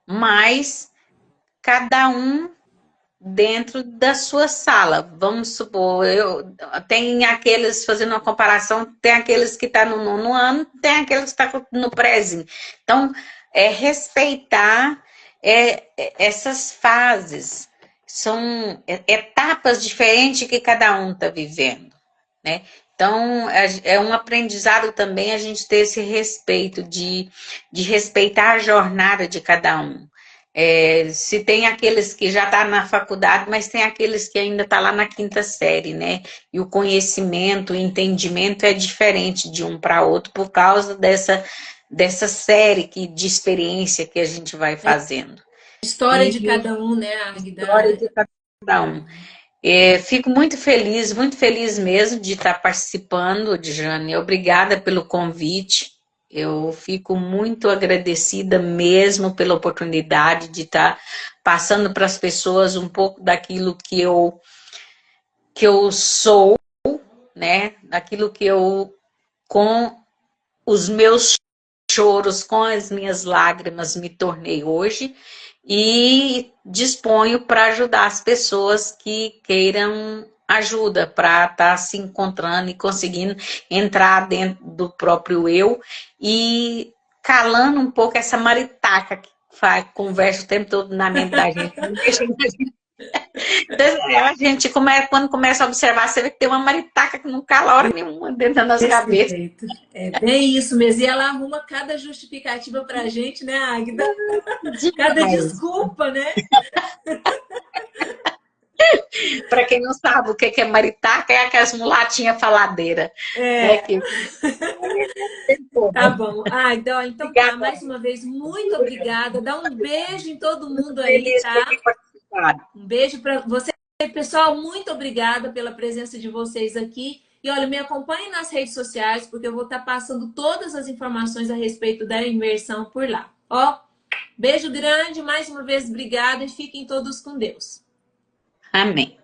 mas cada um dentro da sua sala. Vamos supor, tem aqueles, fazendo uma comparação, tem aqueles que estão no 9º ano, tem aqueles que estão no prézinho. Então, respeitar essas fases. São etapas diferentes que cada um está vivendo, né? Então, é um aprendizado também a gente ter esse respeito de respeitar a jornada de cada um. Se tem aqueles que já estão na faculdade, mas tem aqueles que ainda estão lá na 5ª série, né? E o conhecimento, o entendimento é diferente de um para outro por causa dessa série de experiência que a gente vai fazendo. História de E cada um, né, a história Águida? de cada um. Fico muito feliz mesmo de estar participando, Jane. Obrigada pelo convite. Eu fico muito agradecida mesmo pela oportunidade de estar passando para as pessoas um pouco daquilo que eu sou, né? Daquilo que eu, com os meus choros, com as minhas lágrimas, me tornei hoje e disponho para ajudar as pessoas que queiram ajuda para estar se encontrando e conseguindo entrar dentro do próprio eu e calando um pouco essa maritaca que conversa o tempo todo na mente da gente. Então, a gente quando começa a observar, você vê que tem uma maritaca que não cala hora nenhuma dentro da nossa Desse cabeça. jeito. É bem isso mesmo. E ela arruma cada justificativa pra gente, né, Águida? Cada desculpa, né? Para quem não sabe o que é maritaca, é aquelas mulatinhas faladeiras. Né, É. Tá bom. Ah, então tá. Mais uma vez, muito obrigada. Dá um beijo em todo mundo aí, Feliz por tá? ter participado. Um beijo para você, pessoal. Muito obrigada pela presença de vocês aqui. E olha, me acompanhem nas redes sociais, porque eu vou estar passando todas as informações a respeito da imersão por lá. Ó, beijo grande, mais uma vez, obrigada e fiquem todos com Deus. Amém.